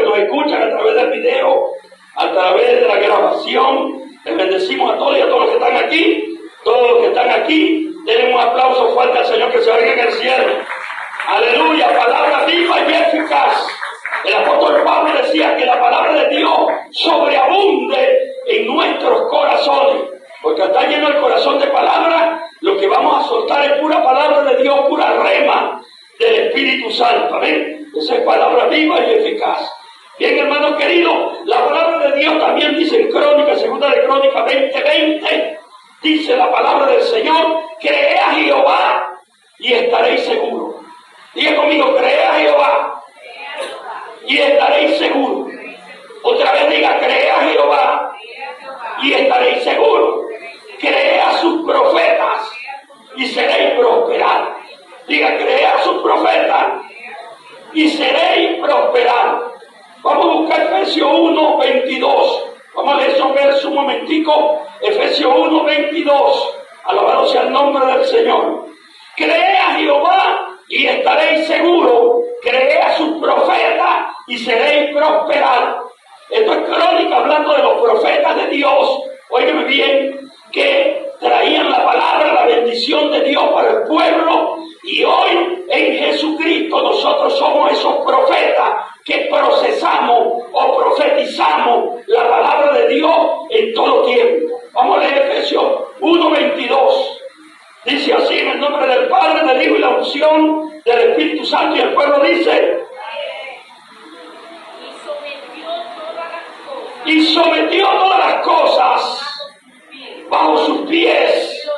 nos escuchan a través del video, a través de la grabación. Les bendecimos a todos y a todos los que están aquí. Todos los que están aquí, denle un aplauso fuerte al Señor que se oiga en el cielo. Aleluya, palabra viva y eficaz. El apóstol Pablo decía que la palabra de Dios sobreabunde en nuestros corazones, porque está lleno el corazón de palabras. Lo que vamos a soltar es pura palabra de Dios, pura rema del Espíritu Santo. Amén. Esa es palabra viva y eficaz. Bien, hermanos queridos, la palabra de Dios también dice en Crónica, segunda de Crónica 20:20, dice la palabra del Señor: creed a Jehová y estaréis seguros. Diga conmigo: creed a Jehová y estaréis seguros. Otra vez diga: creed a Jehová y estaréis seguros. Creed a sus profetas y seréis prosperados. Diga: creed a sus profetas y seréis prosperados. Vamos a buscar Efesios 1:22. Vamos a leer esos versos un momentico. Efesios 1:22. Alabado sea el nombre del Señor. Creed a Jehová y estaréis seguros. Creed a sus profetas y seréis prosperados. Esto es Crónica hablando de los profetas de Dios. Óigame bien, que traían la palabra, la bendición de Dios para el pueblo. Y hoy en Jesucristo nosotros somos esos profetas que procesamos o profetizamos la palabra de Dios en todo tiempo. Vamos a leer Efesios 1:22. Dice así: en el nombre del Padre, del Hijo y la unción del Espíritu Santo. Y el pueblo dice: y sometió todas las cosas bajo sus pies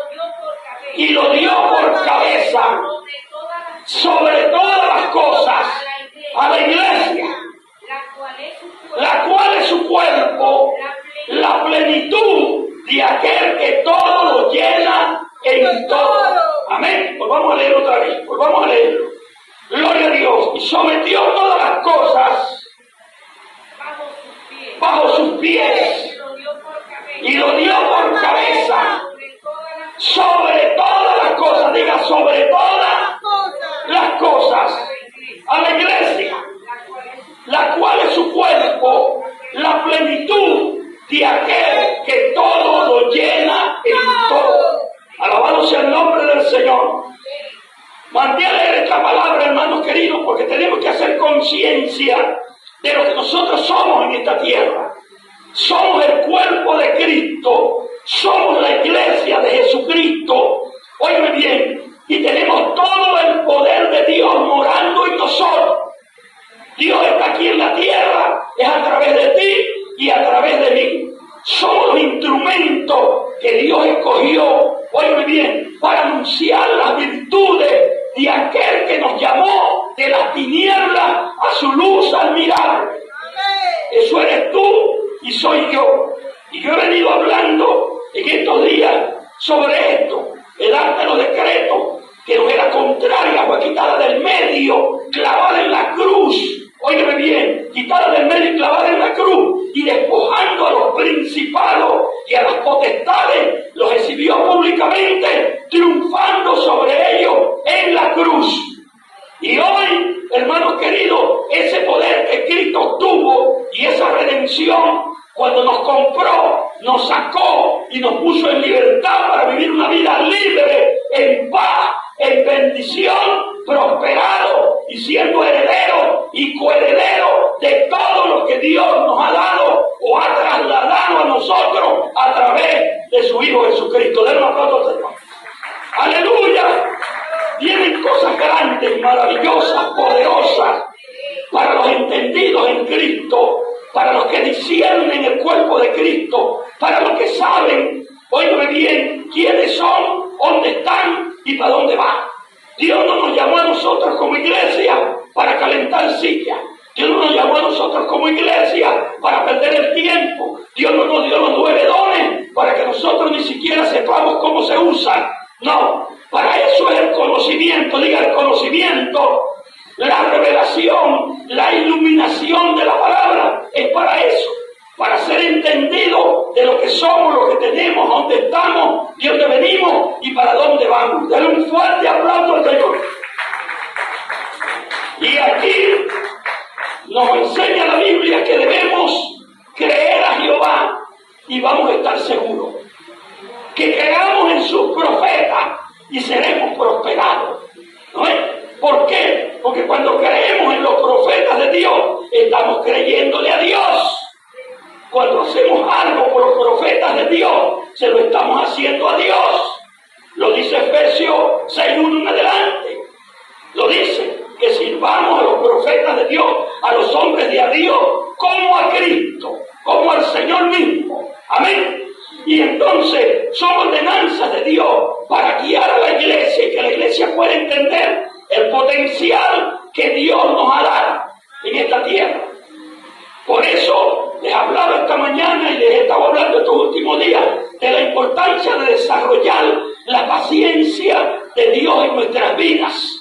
y lo dio por cabeza sobre todas las cosas a la iglesia, la cual es su cuerpo, la plenitud de aquel que todo lo llena en todo. Amén. Pues vamos a leer otra vez. Pues vamos a leerlo. Gloria a Dios. Y sometió todas las cosas bajo sus pies y lo dio por cabeza sobre todas las cosas. Diga: sobre todas las cosas a la iglesia, la cual es su cuerpo, la plenitud de aquel que todo lo llena en todo. Alabado sea el nombre del Señor. Manténle a leer esta palabra, hermanos queridos, porque tenemos que hacer conciencia de lo que nosotros somos en esta tierra. Somos el cuerpo de Cristo, somos la iglesia de Jesucristo. Óyeme bien, y tenemos todo el poder de Dios morando en nosotros. Dios está aquí en la tierra, es a través de ti y a través de mí. Somos los instrumentos que Dios escogió, óyeme bien, para anunciar las virtudes de aquel que nos llamó de las tinieblas a su luz admirable. Eso eres tú y soy yo. Y yo he venido hablando en estos días sobre esto. El arte de los decretos, que nos era contraria, fue quitada del medio, clavada en la cruz. Óyeme bien, quitada del medio y clavada en la cruz, y despojando a los principados y a las potestades, los exhibió públicamente, triunfando sobre ellos en la cruz. Y hoy, hermanos queridos, ese poder que Cristo tuvo y esa redención, cuando nos compró, nos sacó y nos puso en libertad para vivir una vida libre, en paz, en bendición, prosperado y siendo heredero y coheredero de todo lo que Dios nos ha dado o ha trasladado a nosotros a través de su Hijo Jesucristo. Denle un aplauso al Señor. ¡Aleluya! Vienen cosas grandes, maravillosas, poderosas para los entendidos en Cristo, para los que disciernen el cuerpo de Cristo, para los que saben, óigame bien, quiénes son, dónde están y para dónde van. Dios no nos llamó a nosotros como iglesia para calentar sillas. Dios no nos llamó a nosotros como iglesia para perder el tiempo. Dios no nos dio los 9 dones para que nosotros ni siquiera sepamos cómo se usan. No, para eso es el conocimiento. Diga: el conocimiento, la revelación, la iluminación de la palabra es para eso, para ser entendido de lo que somos, lo que tenemos, dónde estamos, de dónde venimos y para dónde vamos. Denle un fuerte aplauso al Señor. Y aquí nos enseña la Biblia que debemos creer a Jehová y vamos a estar seguros. Que creamos en sus profetas y seremos prosperados. ¿No es? ¿Por qué? Porque cuando creemos en los profetas de Dios, estamos creyéndole a Dios. Cuando hacemos algo por los profetas de Dios, se lo estamos haciendo a Dios. Lo dice Efesios 6:1 en adelante. Lo dice, que sirvamos a los profetas de Dios, a los hombres de a Dios, como a Cristo, como al Señor mismo. Amén. Y entonces son ordenanzas de Dios para guiar a la iglesia y que la iglesia pueda entender el potencial que Dios nos ha dado en esta tierra. Por eso les hablaba esta mañana y les estaba hablando estos últimos días de la importancia de desarrollar la paciencia de Dios en nuestras vidas.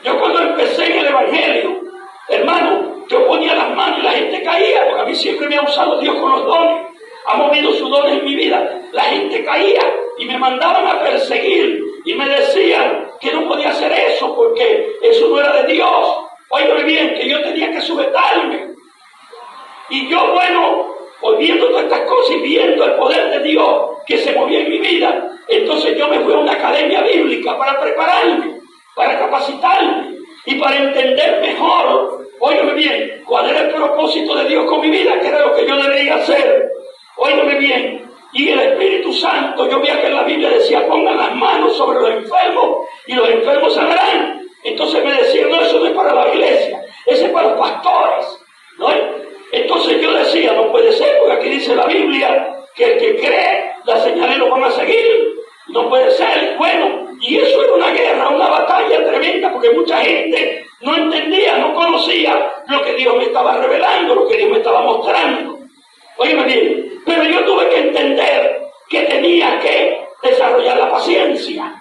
Yo cuando empecé en el Evangelio, hermano, yo ponía las manos y la gente caía, porque a mí siempre me ha usado Dios con los dones, ha movido sus dones en mi vida. La gente caía y me mandaban a perseguir y me decían que no podía hacer eso porque eso no era de Dios. Óigame bien, que yo tenía que sujetarme. Y yo, bueno, viendo todas estas cosas y viendo el poder de Dios que se movía en mi vida, entonces yo me fui a una academia bíblica para prepararme, para capacitarme y para entender mejor, óigame bien, cuál era el propósito de Dios con mi vida, que era lo que yo debería hacer. Óigame bien, y el Espíritu Santo, yo veía que en la Biblia decía, pongan las manos sobre los enfermos y los enfermos sanarán. Entonces me decían, no, eso no es para la iglesia, eso es para los pastores, ¿no? Entonces yo decía, no puede ser, porque aquí dice la Biblia que el que cree, las señales lo van a seguir. No puede ser. Bueno, y eso era una guerra, una batalla tremenda, porque mucha gente no entendía, no conocía lo que Dios me estaba revelando, lo que Dios me estaba mostrando. Óyeme bien, pero yo tuve que entender que tenía que desarrollar la paciencia.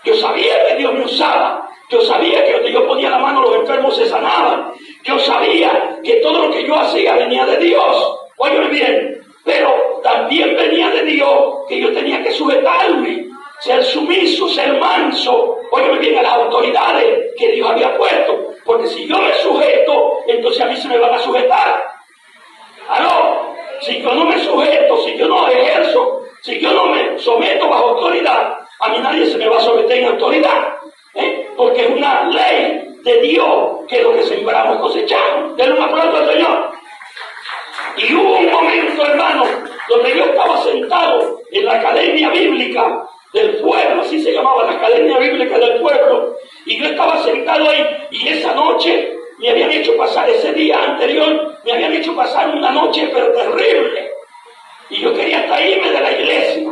Yo sabía que Dios me usaba. Yo sabía que donde yo ponía la mano los enfermos se sanaban. Yo sabía que todo lo que yo hacía venía de Dios. Óyeme bien, pero también venía de Dios que yo tenía que sujetarme, ser sumiso, ser manso. Óyeme bien, a las autoridades que Dios había puesto. Porque si yo me sujeto, entonces a mí se me van a sujetar. ¿Aló? Si yo no me sujeto, si yo no ejerzo, si yo no me someto bajo autoridad, a mí nadie se me va a someter en autoridad. Porque es una ley de Dios que lo que sembramos cosechamos. Denle un aplauso al Señor. Y hubo un momento, hermano, donde yo estaba sentado en la academia bíblica del pueblo, así se llamaba la academia bíblica del pueblo, y yo estaba sentado ahí, y esa noche me habían hecho pasar, ese día anterior, me habían hecho pasar una noche pero terrible, y yo quería hasta irme de la iglesia.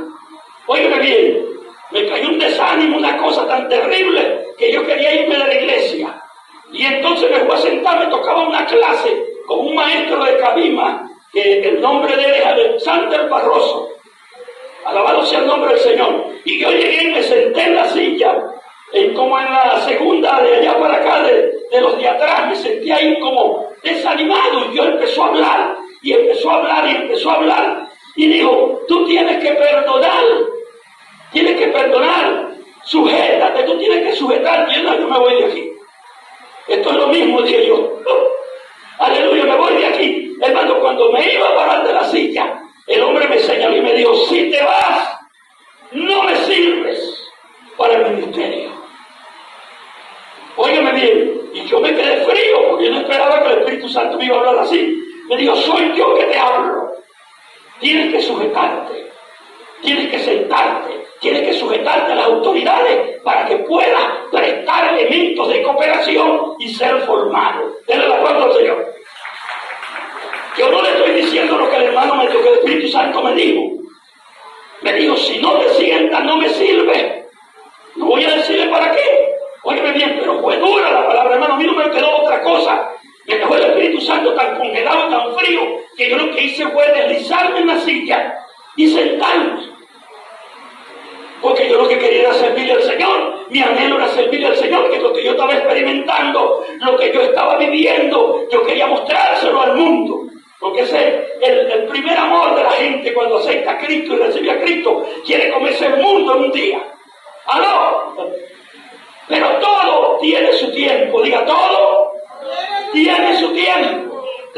Óigame bien, me cayó un desánimo, una cosa tan terrible, que yo quería irme de la iglesia. Y entonces me fui a sentar, me tocaba una clase con un maestro de Cabima, que el nombre de él es Alexander Barroso. Alabado sea el nombre del Señor. Y yo llegué y me senté en la silla, como en la segunda de allá para acá, de los de atrás, me sentí ahí como desanimado. Y yo empezó a hablar, y empezó a hablar, y empezó a hablar. Y dijo, tú tienes que perdonar, sujétate, tú tienes que sujetarte. Y yo me voy de aquí. Esto es lo mismo, dije yo. Aleluya, me voy de aquí. Hermano, cuando me iba a parar de la silla, el hombre me señaló y me dijo, si te vas, no me sirves para el ministerio. Óigame bien, y yo me quedé frío, porque yo no esperaba que el Espíritu Santo me iba a hablar así. Me dijo, soy yo que te hablo. Tienes que sujetarte, tienes que sentarte, tienes que sujetarte a las autoridades para que puedas prestar elementos de cooperación y ser formado. Denle la aplauso al Señor. Yo no le estoy diciendo lo que el hermano me dijo, que el Espíritu Santo me dijo. Me dijo, si no te sientas, no me sirve. No voy a decirle para qué. Óyeme bien, pero fue dura la palabra, hermano. A mí no me quedó otra cosa. Me dejó el Espíritu Santo tan congelado, tan frío, que yo lo que hice fue deslizarme en la silla y sentarme. Porque yo lo que quería era servirle al Señor. Mi anhelo era servirle al Señor, que es lo que yo estaba experimentando, lo que yo estaba viviendo. Yo quería mostrárselo al mundo. Porque ese es el primer amor de la gente cuando acepta a Cristo y recibe a Cristo. Quiere comerse el mundo en un día. ¿Aló? Pero todo tiene su tiempo. Diga, todo tiene su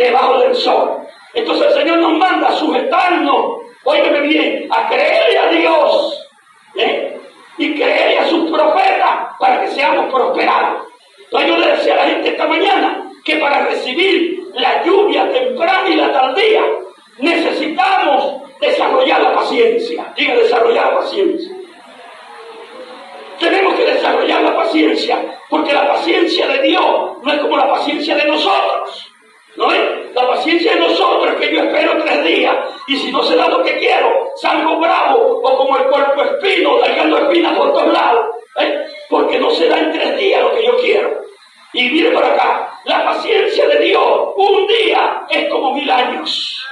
debajo del sol. Entonces el Señor nos manda a sujetarnos, óigame bien, a creerle a Dios, y creerle a sus profetas para que seamos prosperados. Entonces yo le decía a la gente esta mañana que para recibir la lluvia temprana y la tardía necesitamos desarrollar la paciencia. Diga, desarrollar la paciencia. Tenemos que desarrollar la paciencia, porque la paciencia de Dios no es como la paciencia de nosotros. ¿No es? La paciencia de nosotros es que yo espero 3 días y si no se da lo que quiero, salgo bravo o como el cuerpo espino, largando espinas por todos lados, porque no se da en 3 días lo que yo quiero. Y mire por acá, la paciencia de Dios, un día es como 1000 años.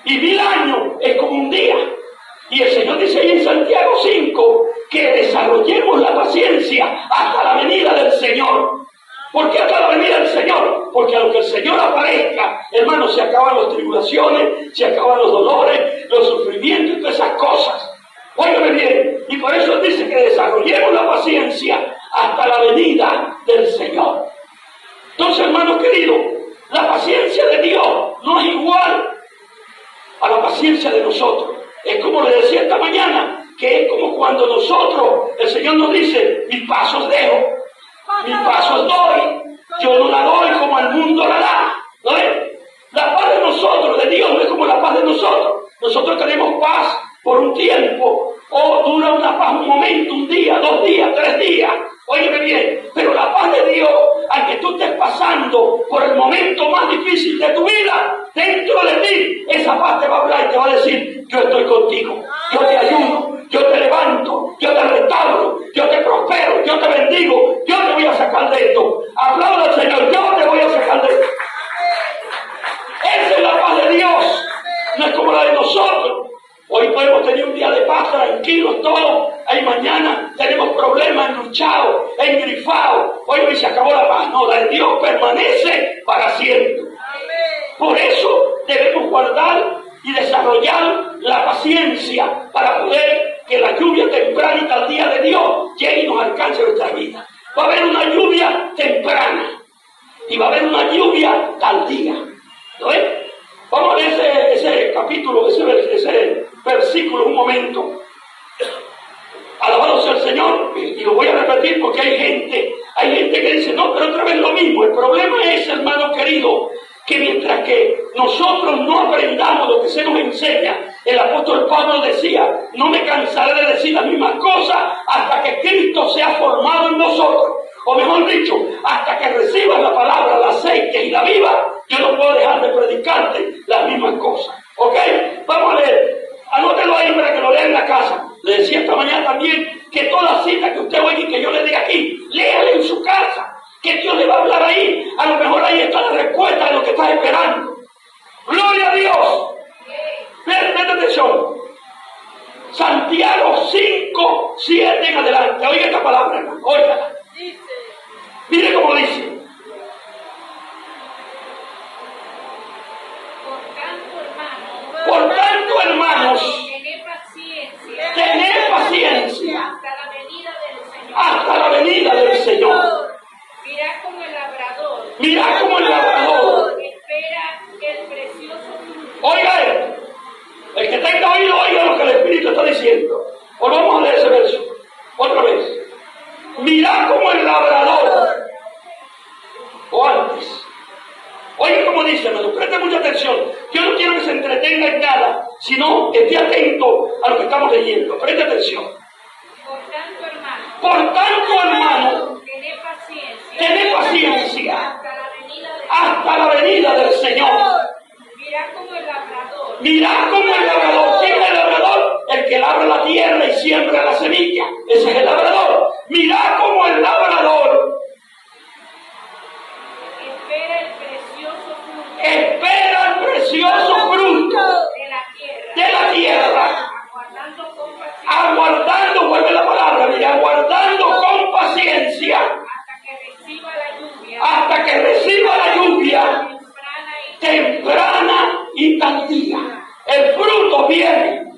Y 1000 años es como un día. Y el Señor dice ahí en Santiago 5 que desarrollemos la paciencia hasta la venida del Señor. ¿Por qué hasta la venida del Señor? Porque a lo que el Señor aparezca, hermano, se acaban las tribulaciones, se acaban los dolores, los sufrimientos y todas esas cosas. Óigame bien, y por eso Él dice que desarrollemos la paciencia hasta la venida del Señor. Entonces, hermanos queridos, la paciencia de Dios no es igual a la paciencia de nosotros. Es como le decía esta mañana, que es como cuando nosotros, el Señor nos dice, mis pasos dejo, mis pasos doy, yo no la doy como el mundo la da. ¿No es? La paz de nosotros, de Dios, no es como la paz de nosotros. Nosotros tenemos paz por un tiempo, o dura una paz un momento, un día, 2 días, 3 días. Óyeme bien, pero la paz de Dios, aunque tú estés pasando por el momento más difícil de tu vida, dentro de ti, esa paz te va a hablar y te va a decir, yo estoy contigo, yo te ayudo, yo te levanto, yo te restauro, yo te prospero, yo te bendigo, yo te voy a sacar de esto. Aplauda al Señor, yo te voy a sacar de esto. Esa es la paz de Dios, no es como la de nosotros. Hoy podemos tener un día de paz, tranquilos todos. Ahí mañana tenemos problemas, enluchados, engrifados. Hoy se acabó la paz. No, la de Dios permanece para siempre. Por eso debemos guardar y desarrollar la paciencia para poder que la lluvia temprana y tardía de Dios llegue y nos alcance nuestra vida. Va a haber una lluvia temprana y va a haber una lluvia tardía. ¿No ves? Vamos a leer ese capítulo, ese versículo un momento. Alabado sea el Señor, y lo voy a repetir porque hay gente que dice, no, pero otra vez lo mismo. El problema es, hermano querido, que mientras que nosotros no aprendamos lo que se nos enseña, el apóstol Pablo decía, no me cansaré de decir las mismas cosas hasta que Cristo sea formado en vosotros. O mejor dicho, hasta que recibas la palabra, el aceite y la viva, yo no puedo dejar de predicarte las mismas cosas. ¿Ok? Vamos a leer. Anótelo ahí para que lo lea en la casa. Le decía esta mañana también que toda cita que usted oiga y que yo le diga aquí, léale en su casa. Que Dios le va a hablar ahí. A lo mejor ahí está la respuesta de lo que estás esperando. ¡Gloria a Dios! Preste atención. Santiago 5, 7 en adelante. Oiga esta palabra, hermano. Óigala. Mire cómo dice. Por tanto, hermanos, tened paciencia hasta la venida del Señor. Mirad como el labrador espera el precioso fruto. Oiga esto. El que tenga oído, oiga lo que el Espíritu está diciendo. Volvamos a leer ese verso. Otra vez. Mirad como el labrador. O antes. Oiga como dice, hermano, preste mucha atención. Yo no quiero que se entretenga en nada, sino esté atento a lo que estamos leyendo. Preste atención. Por tanto, hermano, tened paciencia hasta la venida del Señor. Mirad como el labrador. Mirad como el labrador. ¿Quién es el labrador? El que labra la tierra y siembra la semilla. Ese es el labrador. Mirad como el labrador espera el precioso fruto de la tierra, aguardando, vuelve la palabra, mira, aguardando con paciencia hasta que reciba la lluvia temprana y tardía. El fruto viene,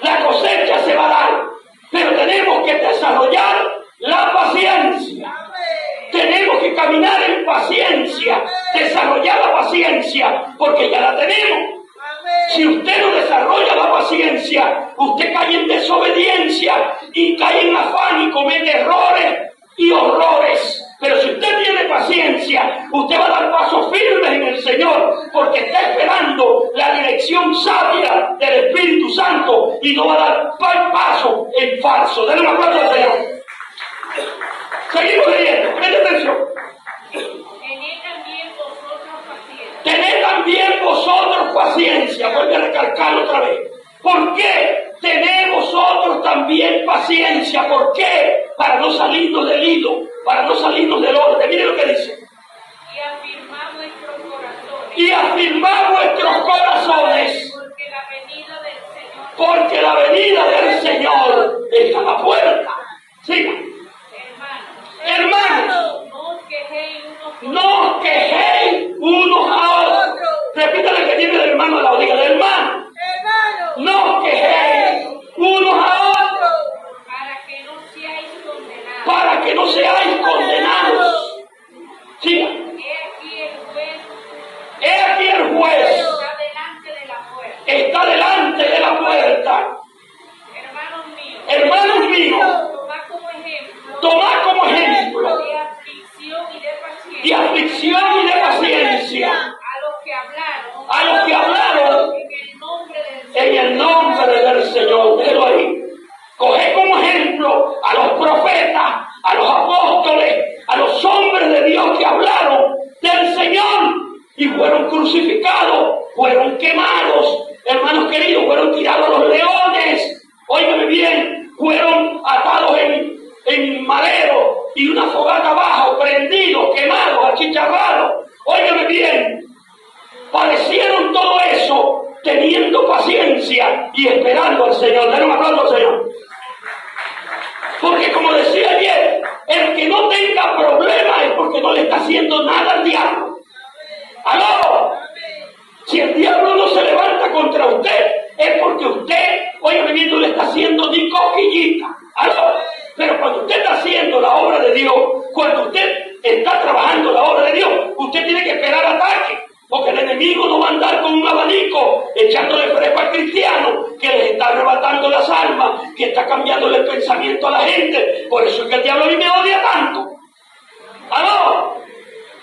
la cosecha se va a dar, pero tenemos que desarrollar la paciencia. Tenemos que caminar en paciencia, desarrollar la paciencia. paciencia, porque ya la tenemos. Si usted no desarrolla la paciencia, usted cae en desobediencia y cae en afán y comete errores y horrores. Pero si usted tiene paciencia, usted va a dar pasos firmes en el Señor, porque está esperando la dirección sabia del Espíritu Santo y no va a dar paso en falso. Denle un aplauso al Señor. Seguimos leyendo, preste atención. Tened también vosotros paciencia. Vuelve a recalcarlo otra vez. ¿Por qué tened vosotros también paciencia? ¿Por qué? Para no salirnos del hilo, para no salirnos del orden. Mire lo que dice. Y afirmad vuestros corazones. Porque la venida del Señor está a la puerta. Siga. Hermanos, no os quejéis unos a otros. Repítale que tiene el hermano de la diga, del hermano. No os quejéis unos a otros. Para que no seáis condenados. Siga. He aquí el juez. Está delante de la puerta. Hermanos míos, tomad como ejemplo de aflicción y de paciencia a los que hablaron en el nombre del Señor. Déjelo ahí. Coged como ejemplo a los profetas, a los apóstoles, a los hombres de Dios que hablaron del Señor y fueron crucificados, fueron quemados, hermanos queridos, fueron tirados a los leones. Óigame bien, fueron atados en madero y una fogata abajo, prendidos, quemados, achicharrados. Óigame bien, padecieron todo eso teniendo paciencia y esperando al Señor. Denle un aplauso al Señor. Porque como decía ayer, el que no tenga problema es porque no le está haciendo nada al diablo. ¡Aló! Si el diablo no se levanta contra usted, es porque usted, óigame bien, no le está haciendo ni coquillita. ¡Aló! Pero cuando usted está haciendo la obra de Dios, cuando usted está trabajando la obra de Dios, usted tiene que esperar ataque. Porque el enemigo no va a andar con un abanico echándole fresco al cristiano que les está arrebatando las almas, que está cambiándole el pensamiento a la gente. Por eso es que el diablo a mí me odia tanto. ¡Aló!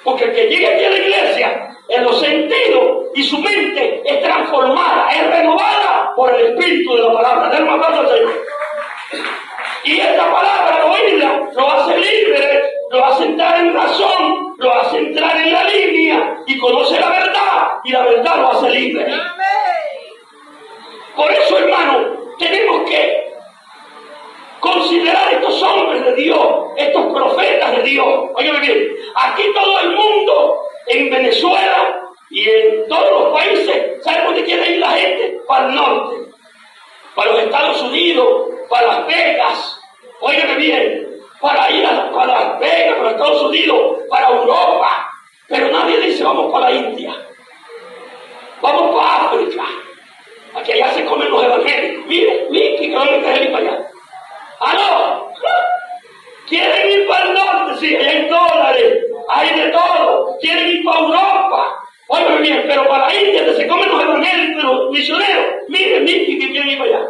Porque el que llegue aquí a la iglesia, en los sentidos y su mente es transformada, es renovada por el Espíritu de la palabra. Denle un aplauso al Señor. Y esta palabra, al oírla, lo hace libre, lo hace entrar en razón, lo hace entrar en la línea y conoce la verdad, y la verdad lo hace libre. Por eso, hermano, tenemos que considerar estos hombres de Dios, estos profetas de Dios. Óyeme bien, aquí todo el mundo, en Venezuela y en todos los países, ¿sabe dónde quiere ir la gente? Para el norte, para los Estados Unidos, para Las Vegas. Óyeme bien, para ir para Las Vegas, para Estados Unidos, para Europa. Pero nadie dice vamos para la India, vamos para África. Aquí allá se comen los evangélicos. Mire, que van a ir para allá. ¡Aló! ¿Quieren ir para el norte? Sí, allá hay dólares, hay de todo. ¿Quieren ir para Europa? Óyeme bien, pero para la India donde se comen los evangélicos, los misioneros. Miren, que quieren ir para allá.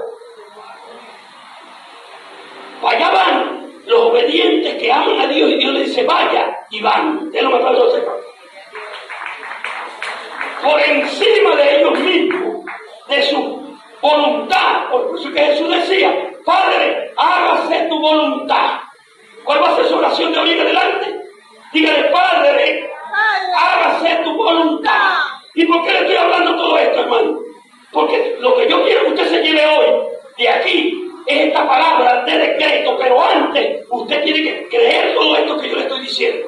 Para allá van los obedientes que aman a Dios y Dios les dice vaya y van. Denle un aplauso al Señor. Por encima de ellos mismos, de su voluntad. Por eso que Jesús decía, Padre, hágase tu voluntad. ¿Cuál va a ser su oración de hoy en adelante? Dígale, Padre, hágase tu voluntad. ¿Y por qué le estoy hablando todo esto, hermano? Porque lo que yo quiero que usted se lleve hoy de aquí es esta palabra de decreto, pero antes usted tiene que creer todo esto que yo le estoy diciendo.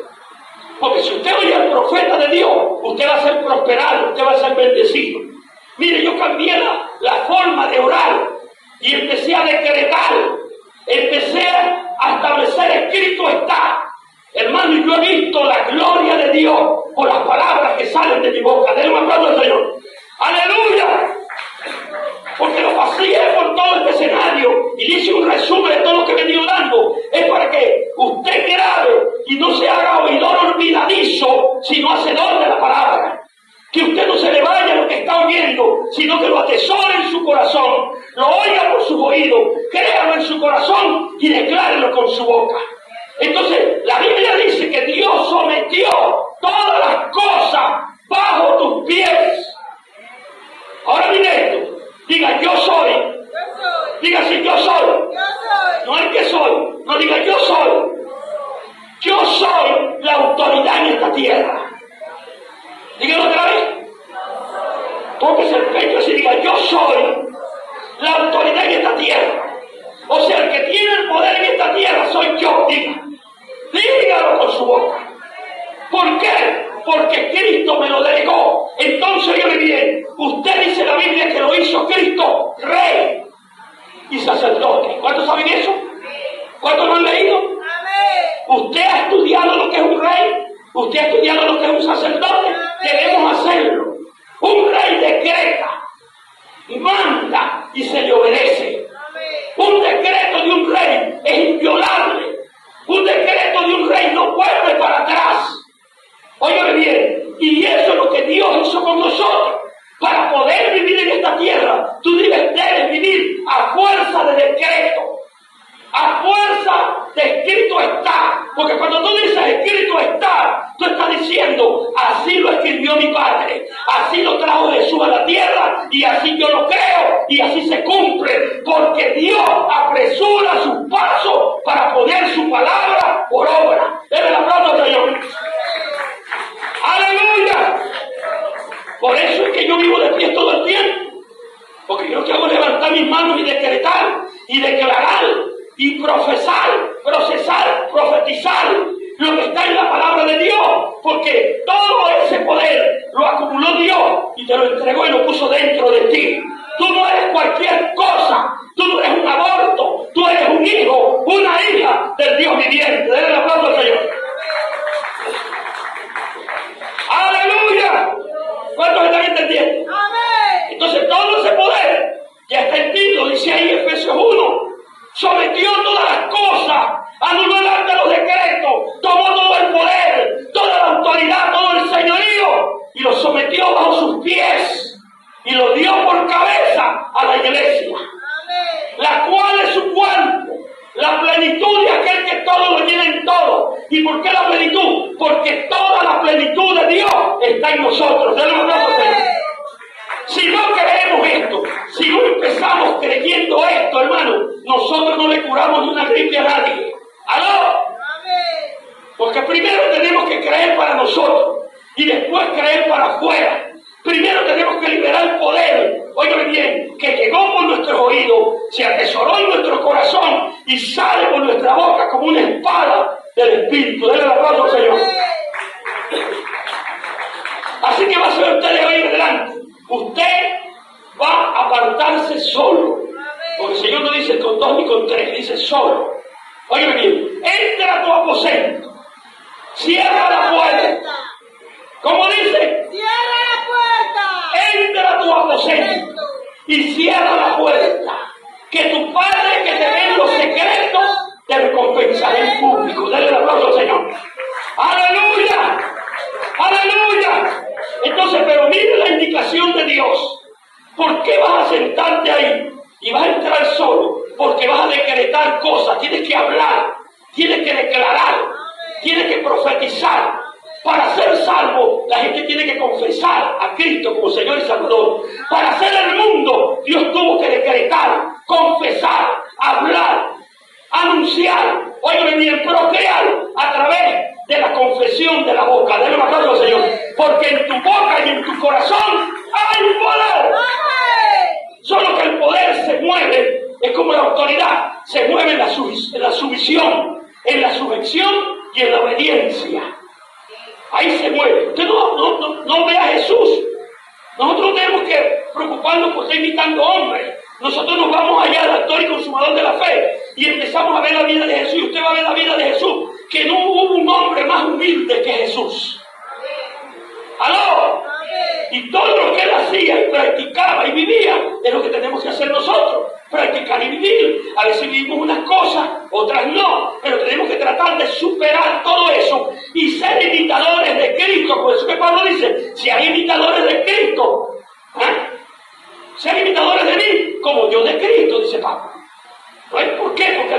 Porque si usted oye al profeta de Dios, usted va a ser prosperado, usted va a ser bendecido. Mire, yo cambié la forma de orar y empecé a decretar, empecé a establecer escrito está. Hermano, y yo he visto la gloria de Dios por las palabras que salen de mi boca. Denle un aplauso al Señor. ¡Aleluya! Porque lo pasé por todo este escenario y hice un resumen de todo lo que he venido dando. Es para que usted grabe y no se haga oidor olvidadizo, sino hacedor de la palabra. Que usted no está oyendo, sino que lo atesore en su corazón, lo oiga por sus oídos, créalo en su corazón y declárelo con su boca. Entonces, la Biblia dice que Dios sometió todas las cosas bajo tus pies. Ahora mire esto, diga yo soy. Diga si yo soy. No es que soy, no diga yo soy. Yo soy la autoridad en esta tierra. Dígalo otra vez. Tóquese el pecho así, diga yo soy la autoridad en esta tierra. O sea, el que tiene el poder en esta tierra soy yo. Dígalo con su boca. ¿Por qué? Porque Cristo me lo delegó. Entonces, oye bien, usted dice en la Biblia que lo hizo Cristo rey y sacerdote. ¿Cuántos saben eso? ¿Cuántos lo han leído? ¿Usted ha estudiado lo que es un rey? ¿Usted ha estudiado lo que es un sacerdote? Debemos hacerlo. Un rey decreta, manda y se le obedece. Un decreto de un rey es inviolable. Un decreto de un rey no vuelve para atrás. Óyeme bien, y eso es lo que Dios hizo con nosotros. Para poder vivir en esta tierra, tú debes vivir a fuerza de decreto. A fuerza de escrito está. Porque cuando tú dices escrito está, tú estás diciendo, así lo escribió mi Padre, así lo trajo Jesús a la tierra, y así yo lo creo, y así se cumple. Porque Dios apresura sus pasos para poner su palabra por obra. Debe el aplauso al Señor. ¡Aleluya! Por eso es que yo vivo de pie todo el tiempo. Porque yo lo que hago es levantar mis manos y decretar, y declarar, y procesar, profetizar lo que está en la palabra de Dios, porque todo ese poder lo acumuló Dios y te lo entregó y lo puso dentro de ti. Tú no eres cualquier cosa, tú no eres un aborto, tú eres un hijo, una hija del Dios viviente. Denle el aplauso al Señor. ¡Aleluya! ¿Cuántos están entendiendo? Entonces todo ese poder ya está en ti, lo dice ahí Efesios 1. Sometió todas las cosas, anuló el arte de los decretos, tomó todo el poder, toda la autoridad, todo el señorío y lo sometió bajo sus pies y lo dio por cabeza a la iglesia, la cual es su cuerpo, la plenitud de aquel que todo lo llena en todo. ¿Y por qué la plenitud? Porque toda la plenitud de Dios está en nosotros. Denle un aplauso, Señor. Si no creemos esto, si no empezamos creyendo esto, hermano, nosotros no le curamos ni una gripe a nadie. ¿Aló? Porque primero tenemos que creer para nosotros y después creer para afuera. Primero tenemos que liberar el poder, óigame bien, que llegó por nuestros oídos, se atesoró en nuestro corazón y sale por nuestra boca como una espada del Espíritu. Denle el aplauso al Señor. Así que va a ser usted de hoy en adelante. Usted va a apartarse solo. Porque el Señor no dice con dos ni con tres, dice solo. Óyeme bien, entra a tu aposento, cierra la puerta. ¿Cómo dice? ¡Cierra la puerta! Entra a tu aposento y cierra la puerta. Que tu Padre que te ve en los secretos te recompensará en público. Dale el aplauso al Señor. ¡Aleluya! ¡Aleluya! Entonces, pero mire la indicación de Dios. ¿Por qué vas a sentarte ahí y vas a entrar solo? Porque vas a decretar cosas, tienes que hablar, tienes que declarar, tienes que profetizar. Para ser salvo, la gente tiene que confesar a Cristo como Señor y Salvador. Para hacer el mundo, Dios tuvo que decretar, confesar, hablar, anunciar, óyeme bien, procrear a través de la confesión de la boca. Denle un aplauso al Señor. Porque en tu boca y en tu corazón hay poder. Solo que el poder se mueve, es como la autoridad, se mueve en la sumisión, en la sujeción y en la obediencia. Ahí se mueve. Usted no ve a Jesús. Nosotros no tenemos que preocuparnos por estar imitando hombres. Nosotros nos vamos allá al autor y consumador de la fe y empezamos a ver la vida de Jesús. Y usted va a ver la vida de Jesús, que no hubo un hombre más humilde que Jesús. ¡Aló! Y todo lo que él hacía y practicaba y vivía es lo que tenemos que hacer nosotros. Practicar y vivir. A veces vivimos unas cosas, otras no. Pero tenemos que tratar de superar todo eso y ser imitadores de Cristo. Por eso que Pablo dice, si hay imitadores de Cristo,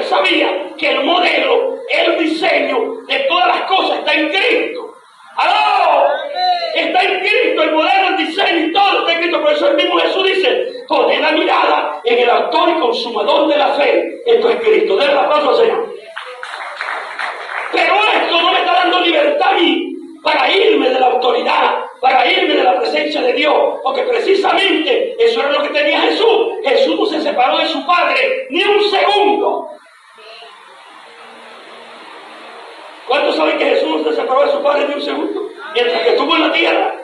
sabía que el modelo, el diseño de todas las cosas está en Cristo. ¡Aló! Está en Cristo, el modelo, el diseño y todo está en Cristo. Por eso el mismo Jesús dice, poned la mirada en el autor y consumador de la fe. Esto es Cristo. Denle el aplauso al Señor. Pero esto no me está dando libertad a mí para irme de la autoridad, para irme de la presencia de Dios, porque precisamente eso era lo que tenía Jesús. Jesús no se separó de su Padre ni un segundo. ¿Cuántos saben que Jesús no se separó de su Padre ni un segundo? Mientras que estuvo en la tierra.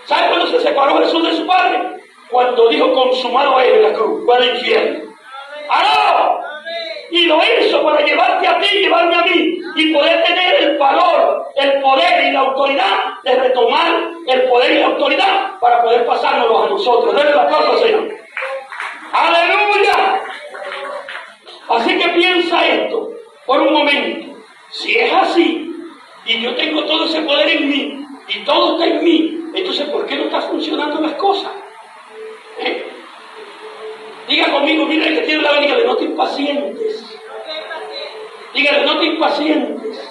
¿Saben cuándo se separó Jesús de su Padre? Cuando dijo consumado es en la cruz, fue al infierno. ¡Aló! Y lo hizo para llevarte a ti, llevarme a mí, y poder tener el valor, el poder y la autoridad de retomar el poder y la autoridad para poder pasárnoslo a nosotros. Denle el aplauso al Señor. ¡Aleluya! Así que piensa esto por un momento. Si es así, y yo tengo todo ese poder en mí, y todo está en mí, entonces ¿por qué no están funcionando las cosas? Diga conmigo, mire que tiene la vena, dígale, no te impacientes. Dígale, no te impacientes.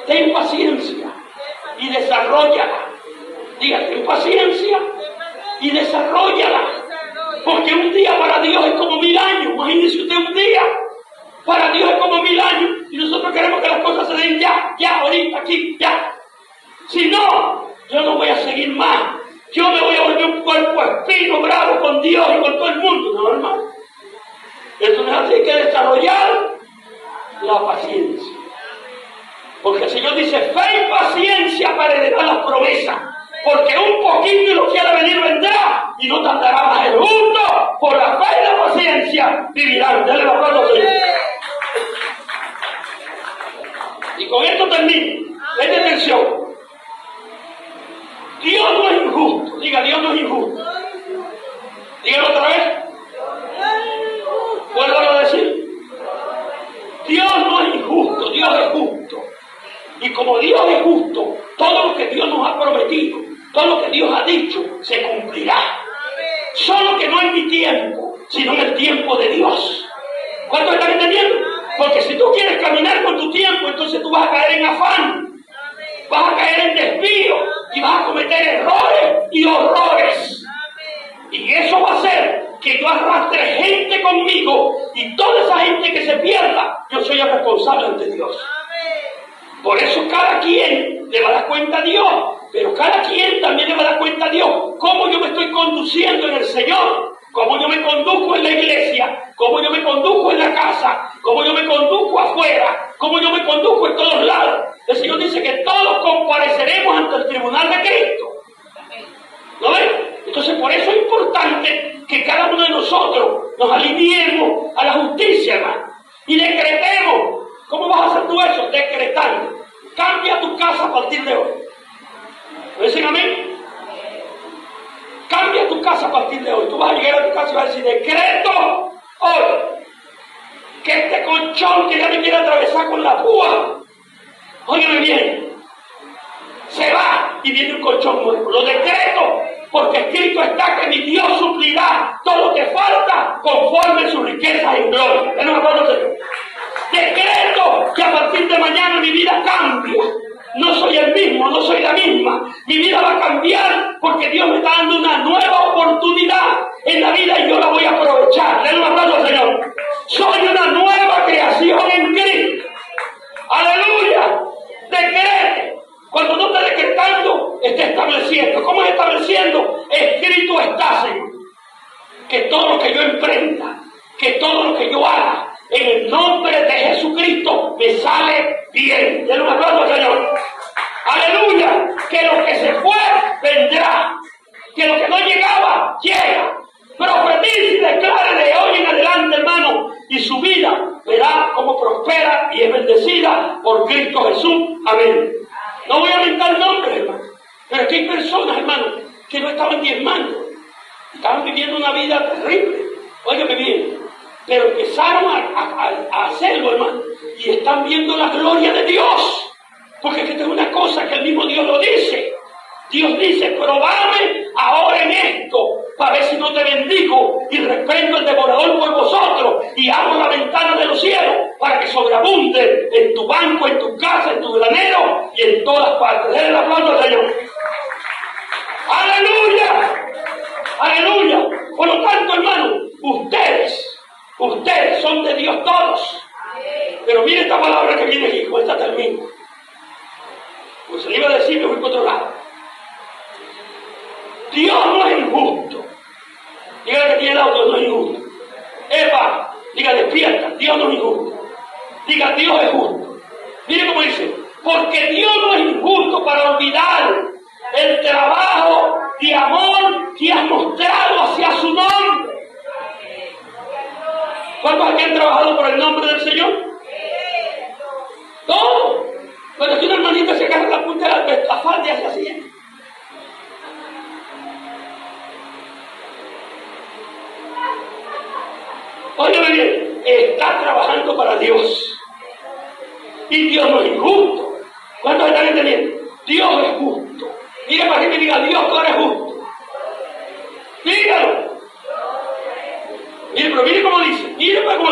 Ten paciencia y desarrollala. Dígale, ten paciencia y desarrollala. Porque un día para Dios es como 1000 años. Imagínese usted un día. Para Dios es como 1000 años. Y nosotros queremos que las cosas se den ya, ahorita, aquí, ya. Si no, yo no voy a seguir más. Yo me voy a volver un cuerpo espino, bravo con Dios y con todo el mundo. No, hermano. Entonces hay que desarrollar la paciencia. Porque el Señor dice, fe y paciencia para heredar las promesas. Porque un poquito y lo que ha de venir vendrá y no tardará más. El mundo, por la fe y la paciencia, vivirán. Denle la palabra al Señor. Y con esto termino. Preste atención. Dios no es injusto. Diga, Dios no es injusto. Dígalo otra vez. Vuélvalo a decir. Dios no es injusto, Dios es justo. Y como Dios es justo, todo lo que Dios nos ha prometido, todo lo que Dios ha dicho, se cumplirá. Solo que no en mi tiempo, sino en el tiempo de Dios. ¿Cuántos están entendiendo? Porque si tú quieres caminar con tu tiempo, entonces tú vas a caer en afán. Vas a caer en desvío y vas a cometer errores y horrores. Y eso va a hacer que yo arrastre gente conmigo y toda esa gente que se pierda, yo soy el responsable ante Dios. Por eso cada quien le va a dar cuenta a Dios, pero cada quien también le va a dar cuenta a Dios cómo yo me estoy conduciendo en el Señor, cómo yo me conduzco en la iglesia, cómo yo me conduzco en la casa, cómo yo me conduzco afuera, cómo yo me conduzco en todos lados. El Señor dice que todos compareceremos ante el tribunal de Cristo. ¿No ven? Entonces por eso es importante que cada uno de nosotros nos alineemos a la justicia, hermano, y decretemos. ¿Cómo vas a hacer tú eso? Decretando. Cambia tu casa a partir de hoy. ¿Me dicen amén? Cambia tu casa a partir de hoy. Tú vas a llegar a tu casa y vas a decir, decreto hoy que este colchón que ya me quiere atravesar con la púa, óyeme bien, se va y viene un colchón nuevo. Lo decreto porque escrito está que mi Dios suplirá todo lo que falta conforme sus riquezas en gloria. ¿No me acuerdo, Señor? Decreto que a partir de mañana mi vida cambia. No soy el mismo, no soy la misma. Mi vida va a cambiar porque Dios me está dando una nueva oportunidad en la vida y yo la voy a aprovechar. Den un aplauso al Señor. Soy una nueva creación en Cristo. ¡Aleluya! Decrete. Cuando no está decretando, está estableciendo. ¿Cómo es estableciendo? Escrito está, Señor. Que todo lo que yo emprenda, que todo lo que yo haga, en el nombre de Jesucristo, me sale bien. Denle un aplauso al Señor. Aleluya. Que lo que se fue, vendrá. Que lo que no llegaba, llega. Profetice y declare de hoy en adelante, hermano, y su vida verá cómo prospera y es bendecida por Cristo Jesús. Amén. No voy a inventar nombres, hermano, pero aquí hay personas, hermano, que no estaban diezmando, estaban viviendo una vida terrible. Óigame bien, pero empezaron a hacerlo, hermano, y están viendo la gloria de Dios, porque esta es una cosa que el mismo Dios lo dice. Dios dice, probadme ahora en esto, para ver si no te bendigo y reprendo el devorador por vosotros y abro la ventana de los cielos sobreabunde en tu banco, en tu casa, en tu granero y en todas partes. Denle el aplauso al Señor. ¡Aleluya! ¡Aleluya! Por lo tanto, hermano, ustedes son de Dios todos. Pero mire esta palabra que viene aquí, con esta termino. Pues se le iba a decir, me voy por otro lado. Dios no es injusto. Dígale que tiene el auto, no es injusto. Eva, diga despierta, Dios no es injusto. Diga, Dios es justo. Mire cómo dice, porque Dios no es injusto para olvidar el trabajo de amor que has mostrado hacia su nombre. ¿Cuántos aquí han trabajado por el nombre del Señor? Todos. Cuando aquí una hermanita se agarra la punta de la falda y hace así. Óyeme bien, está trabajando para Dios. Y Dios no es injusto. ¿Cuántos están entendiendo? Dios es justo. Mire para que me diga, Dios, tú eres justo. Dígalo. Mire, pero mire cómo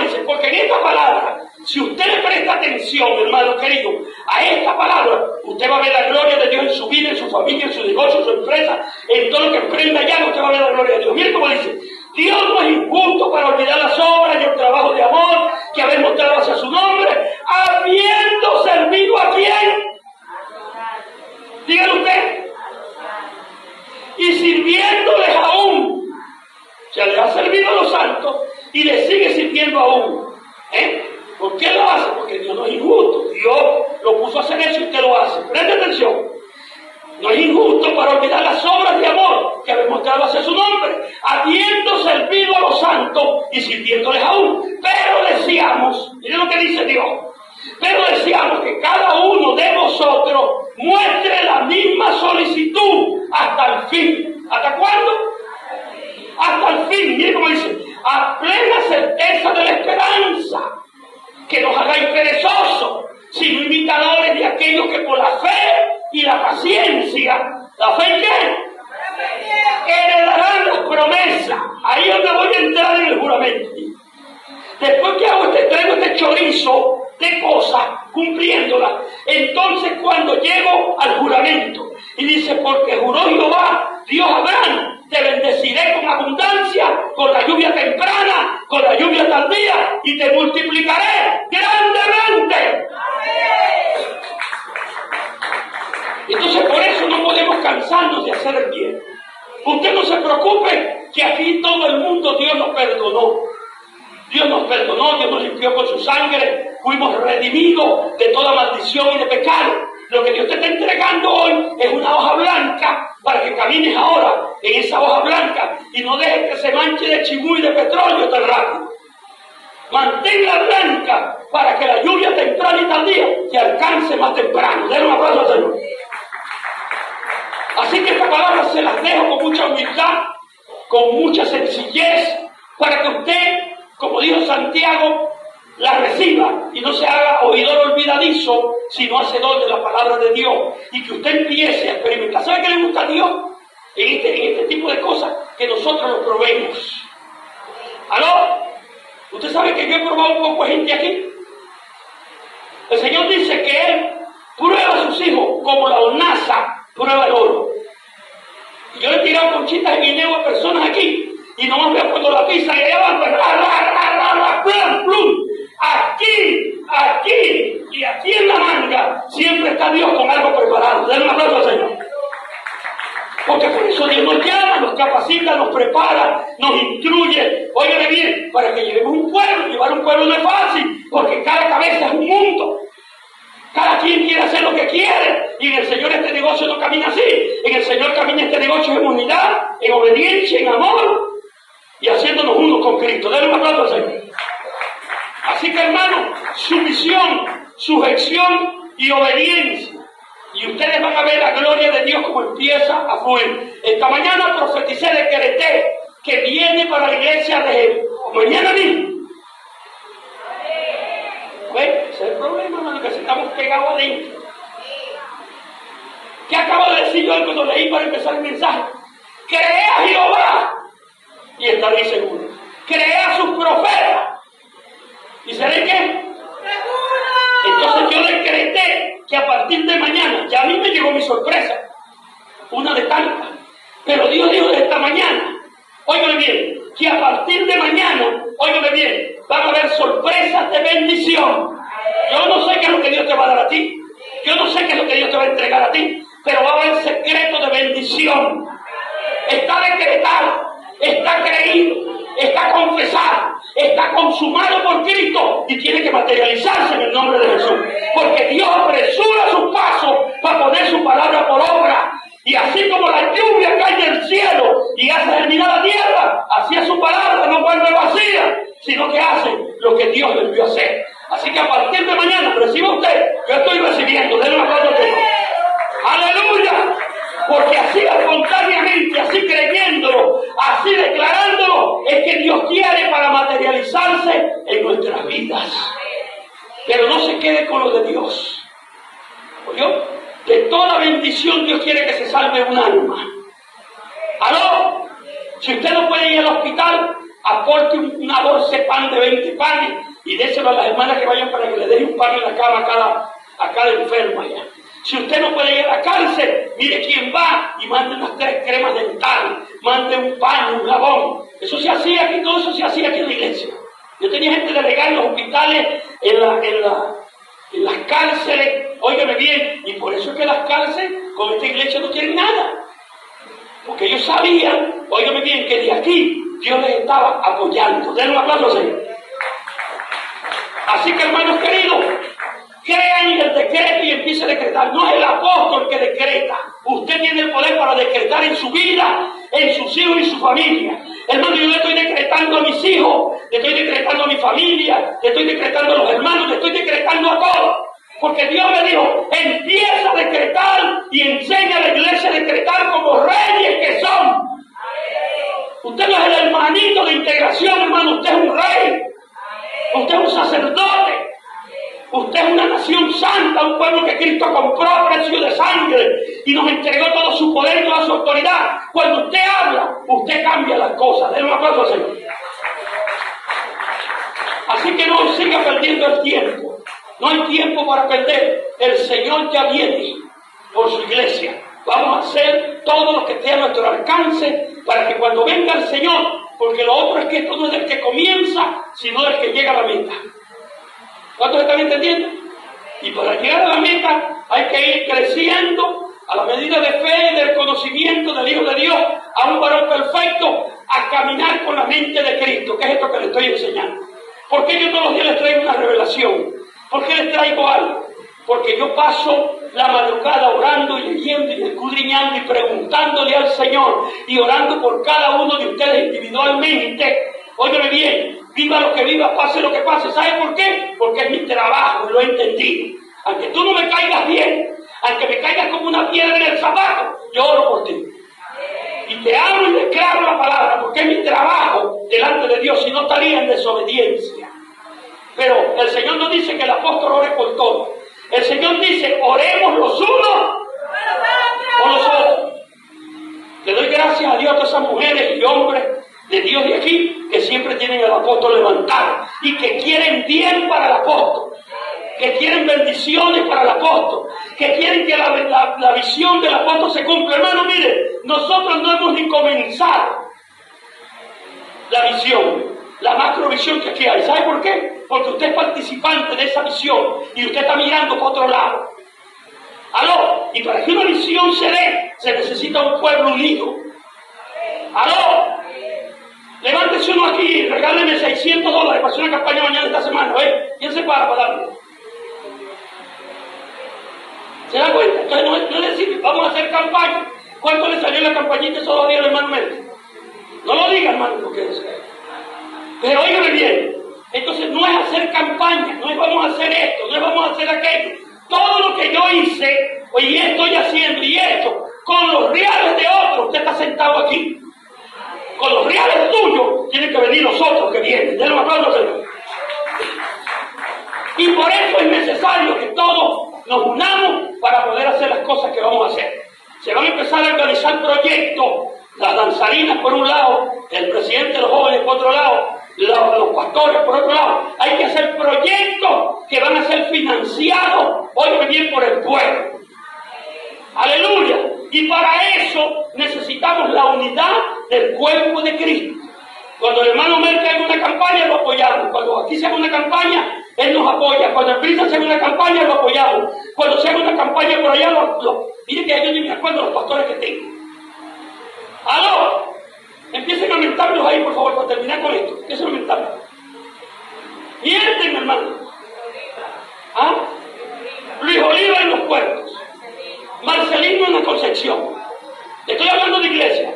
dice, porque en esta palabra, si usted le presta atención, hermano querido, a esta palabra, usted va a ver la gloria de Dios en su vida, en su familia, en su negocio, en su empresa, en todo lo que emprenda ya, usted va a ver la gloria de Dios. Mire cómo dice, Dios no es injusto para olvidar las obras y el trabajo de amor que habéis mostrado hacia su nombre, habiendo servido a quién. Dígalo usted. Y sirviéndoles aún. O sea, le ha servido a los santos y le sigue sirviendo aún. ¿Por qué lo hace? Porque Dios no es injusto. Dios lo puso a hacer eso y usted lo hace. Preste atención. No es injusto para olvidar las obras de amor que habéis mostrado hacia su nombre, habiendo servido a los santos y sirviéndoles aún. Pero deseamos, miren lo que dice Dios, pero deseamos que cada uno de vosotros muestre la misma solicitud hasta el fin. ¿Hasta cuándo? Hasta el fin. Miren cómo dice, a plena certeza de la esperanza, que nos hagáis perezosos, sino imitadores de aquellos que por la fe y la paciencia, ¿la fe qué? Heredarán las promesas. Ahí es donde voy a entrar en el juramento. Después que traigo este chorizo de cosas, cumpliéndolas, entonces cuando llego al juramento, y dice, porque juró Jehová, Dios Abraham, te bendeciré con abundancia, con la lluvia temprana, con la lluvia tardía, y te multiplicaré grandemente. Entonces por eso no podemos cansarnos de hacer el bien. Usted no se preocupe que aquí todo el mundo Dios nos perdonó. Dios nos perdonó, Dios nos limpió con su sangre, fuimos redimidos de toda maldición y de pecado. Lo que Dios te está entregando hoy es una hoja blanca para que camines ahora en esa hoja blanca y no dejes que se manche de chimú y de petróleo tan rápido. Manténla blanca para que la lluvia temprana y tardía te alcance más temprano. Denle un aplauso al Señor. Así que esta palabra se las dejo con mucha humildad, con mucha sencillez, para que usted, como dijo Santiago, la reciba y no se haga oidor olvidadizo, sino hacedor de la palabra de Dios, y que usted empiece a experimentar. ¿Sabe qué le gusta a Dios? En este tipo de cosas, que nosotros lo probemos. ¿Aló? ¿Usted sabe que yo he probado un poco de gente aquí? El Señor dice que Él prueba a sus hijos como la hornaza prueba el oro. Y yo le he tirado conchitas de guineo a personas aquí, y nomás veo cuando la pisa y allá van, plum. Aquí y aquí en la manga siempre está Dios con algo preparado. Denle un aplauso al Señor. Porque por eso Dios nos llama, nos capacita, nos prepara, nos instruye. Óigame bien, para que llevemos un pueblo. Llevar un pueblo no es fácil, porque cada cabeza es un mundo. Cada quien quiere hacer lo que quiere, y en el Señor este negocio no camina así. En el Señor camina este negocio en unidad, en obediencia, en amor, y haciéndonos uno con Cristo. Denle un aplauso al Señor. Así que, hermano, sumisión, sujeción y obediencia. Y ustedes van a ver la gloria de Dios como empieza a fluir. Esta mañana profeticé de Quereté, que viene para la iglesia de mañana mismo. ¿Ven? Ese es el problema, hermano, que estamos pegados adentro. ¿Qué acabo de decir yo cuando leí para empezar el mensaje? Cree a Jehová y estaréis seguros. Cree a sus profetas. ¿Y seré qué? Entonces yo decreté que a partir de mañana, ya a mí me llegó mi sorpresa, una de tantas, pero Dios dijo de esta mañana, óigame bien, que a partir de mañana, óigame bien, van a haber sorpresas de bendición. Yo no sé qué es lo que Dios te va a dar a ti, yo no sé qué es lo que Dios te va a entregar a ti, pero va a haber secretos de bendición. Está decretado, está creído, está confesado, está consumado por Cristo y tiene que materializarse en el nombre de Jesús. Porque Dios apresura sus pasos para poner su palabra por obra. Y así como la lluvia cae del cielo y hace germinar la tierra, así es su palabra, no vuelve vacía, sino que hace lo que Dios le envió a hacer. Así que a partir de mañana, reciba usted, yo estoy recibiendo, denle una palabra de Dios. ¡Aleluya! Porque así espontáneamente, así creyéndolo, así declarándolo, es que Dios quiere para materializarse en nuestras vidas. Pero no se quede con lo de Dios. ¿Oyó? De toda bendición Dios quiere que se salve un alma. ¿Aló? Si usted no puede ir al hospital, aporte una bolsa de pan de 20 panes y déselo a las hermanas que vayan para que le den un pan en la cama a cada enfermo allá. Si usted no puede ir a la cárcel, mire quién va y mande unas 3 cremas dentales, mande un paño, un jabón. Eso se hacía aquí, todo eso se hacía aquí en la iglesia. Yo tenía gente delegada en los hospitales, en las cárceles, óigame bien, y por eso es que las cárceles con esta iglesia no tienen nada. Porque ellos sabían, óigame bien, que de aquí Dios les estaba apoyando. Denle un aplauso, Señor. Así que, hermanos queridos, crean en el decreto y empiece a decretar. No es el apóstol que decreta. Usted tiene el poder para decretar en su vida, en sus hijos y su familia. Hermano, yo le estoy decretando a mis hijos, le estoy decretando a mi familia, le estoy decretando a los hermanos, le estoy decretando a todos. Porque Dios me dijo, empieza a decretar y enseña a la iglesia a decretar como reyes que son. Usted no es el hermanito de integración, hermano, usted es un rey. Usted es un sacerdote. Usted es una nación santa, un pueblo que Cristo compró a precio de sangre y nos entregó todo su poder y toda su autoridad. Cuando usted habla, usted cambia las cosas. Denle un aplauso al Señor. Así que no siga perdiendo el tiempo. No hay tiempo para perder. El Señor ya viene por su iglesia. Vamos a hacer todo lo que esté a nuestro alcance para que cuando venga el Señor, porque lo otro es que esto no es del que comienza, sino del que llega a la meta. ¿Cuántos están entendiendo? Y para llegar a la meta hay que ir creciendo a la medida de fe y del conocimiento del Hijo de Dios, a un varón perfecto, a caminar con la mente de Cristo, que es esto que les estoy enseñando. ¿Por qué yo todos los días les traigo una revelación? ¿Por qué les traigo algo? Porque yo paso la madrugada orando y leyendo y escudriñando y preguntándole al Señor y orando por cada uno de ustedes individualmente. Óyeme bien, viva lo que viva, pase lo que pase. ¿Sabe por qué? Porque es mi trabajo, lo he entendido. Aunque tú no me caigas bien, aunque me caigas como una piedra en el zapato, yo oro por ti. Y te hablo y declaro la palabra, porque es mi trabajo delante de Dios, si no estaría en desobediencia. Pero el Señor no dice que el apóstol ore por todos. El Señor dice, oremos los unos por los otros. Le doy gracias a Dios a todas esas mujeres y hombres de Dios de aquí, que siempre tienen al apóstol levantado y que quieren bien para el apóstol, que quieren bendiciones para el apóstol, que quieren que la visión del apóstol se cumpla. Hermano, mire, nosotros no hemos ni comenzado la visión, la macrovisión que aquí hay. ¿Sabe por qué? Porque usted es participante de esa visión y usted está mirando para otro lado. ¿Aló? Y para que una visión se dé, se necesita un pueblo unido. ¿Aló? Levántese uno aquí y regáleme $600 para hacer una campaña mañana esta semana. ¿Quién se para darle? ¿Se da cuenta? Entonces no le sirve, vamos a hacer campaña. ¿Cuánto le salió la campañita esos 2 días al hermano Méndez? No lo diga, hermano, porque es. Pero óigame bien, entonces no es hacer campaña, no es vamos a hacer esto, no es vamos a hacer aquello. Todo lo que yo hice, y estoy haciendo, y esto, con los reales de otros, usted está sentado aquí. Con los reales tuyos, tienen que venir los otros que vienen. Denle un aplauso, Señor. Y por eso es necesario que todos nos unamos para poder hacer las cosas que vamos a hacer. Se van a empezar a organizar proyectos, las danzarinas por un lado, el presidente de los jóvenes por otro lado, los pastores por otro lado. Hay que hacer proyectos que van a ser financiados, oigan bien, por el pueblo. Aleluya. Y para eso necesitamos la unidad del cuerpo de Cristo. Cuando el hermano Merkel haga una campaña, lo apoyamos. Cuando aquí se haga una campaña, él nos apoya. Cuando el Prisa se haga una campaña, lo apoyamos. Cuando se haga una campaña por allá, mire que yo ni me acuerdo de los pastores que tengo. ¡Aló! Empiecen a mentármelos ahí, por favor, para terminar con esto. Empiecen a mentarlos. Mienten, hermano. ¿Ah? Luis Oliva en los puertos. Marcelino en la Concepción. Estoy hablando de iglesia.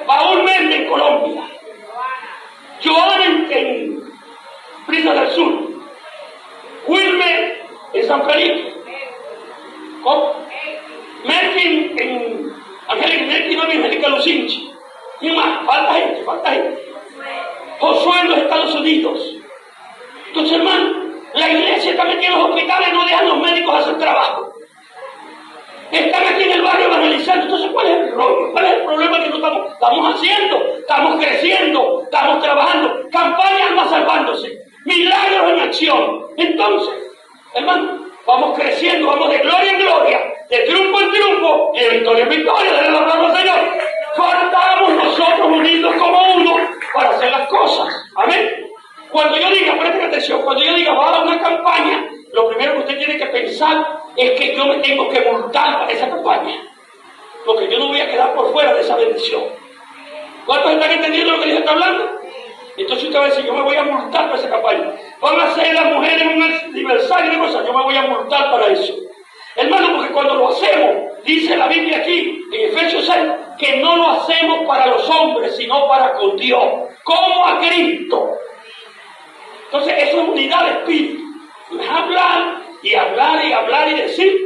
Paul Méndez en Colombia. Joana en Prisa del Sur. Wilmer en San Felipe. ¿Cómo? Merkin en Angélica Lucinchi. Y más, falta gente. Josué en los Estados Unidos. Entonces, hermano, la iglesia está metida en los hospitales, no dejan los médicos hacer trabajo. Están aquí en el barrio evangelizando. Entonces, ¿cuál es el rollo? ¿Cuál es el problema que no estamos haciendo? Estamos creciendo, estamos trabajando. Campañas más salvándose. Milagros en acción. Entonces, hermano, vamos creciendo, vamos de gloria en gloria, de triunfo en triunfo y de victoria en victoria. Denle la palabra al Señor. Faltamos nosotros unidos como uno para hacer las cosas. Amén. Cuando yo diga, presten atención, cuando yo diga, va a dar una campaña, lo primero que usted tiene que pensar es que yo me tengo que multar para esa campaña. Porque yo no voy a quedar por fuera de esa bendición. ¿Cuántos están entendiendo lo que Dios está hablando? Entonces usted va a decir, yo me voy a multar para esa campaña. Van a hacer las mujeres un aniversario de cosas, yo me voy a multar para eso. Hermano, porque cuando lo hacemos, dice la Biblia aquí, en Efesios 6, que no lo hacemos para los hombres, sino para con Dios, como a Cristo. Entonces, eso es unidad de espíritu. No es hablar y hablar y hablar y decir,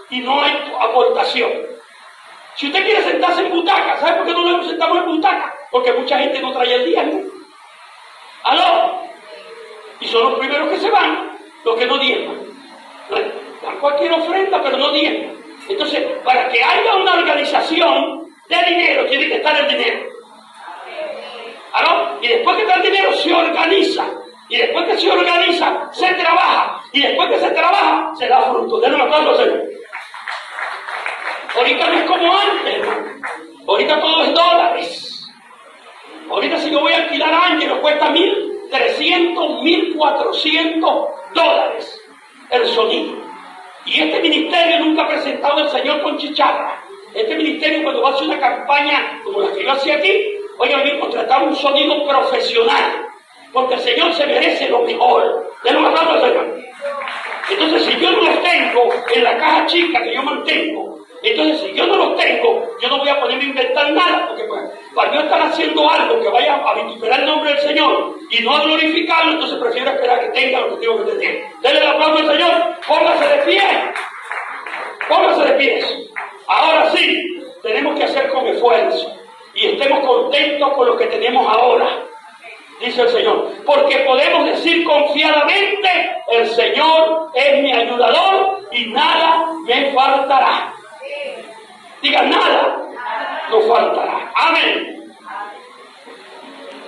y no hay aportación. Si usted quiere sentarse en butaca, ¿sabe por qué no nos sentamos en butaca? Porque mucha gente no trae el día, ¿no? ¿Aló? Y son los primeros que se van, los que no diezman. Dan cualquier ofrenda, pero no diezman. Entonces, para que haya una organización de dinero, tiene que estar el dinero. ¿Aló? Y después que está el dinero, se organiza. Y después que se organiza, se trabaja. Y después que se trabaja, se da fruto. Denle un aplauso al Señor. Ahorita no es como antes, hermano. Ahorita todo es dólares. Ahorita si yo voy a alquilar a Ángel, cuesta $1,300, $1,400 el sonido. Y este ministerio nunca ha presentado al Señor con chicharra. Este ministerio, cuando va a hacer una campaña como la que yo hacía aquí, oigan bien, contratar un sonido profesional. Porque el Señor se merece lo mejor. Denle un aplauso al Señor. Entonces, si yo no los tengo en la caja chica que yo mantengo, entonces si yo no los tengo, yo no voy a ponerme a inventar nada, porque para yo estar haciendo algo que vaya a vituperar el nombre del Señor y no a glorificarlo, entonces prefiero esperar que tenga lo que tengo que tener. Denle el aplauso al Señor. Póngase de pie. Póngase de pie. Ahora sí, tenemos que hacer con esfuerzo y estemos contentos con lo que tenemos ahora. Dice el Señor, porque podemos decir confiadamente, el Señor es mi ayudador y nada me faltará. Diga, nada nos faltará. Amén.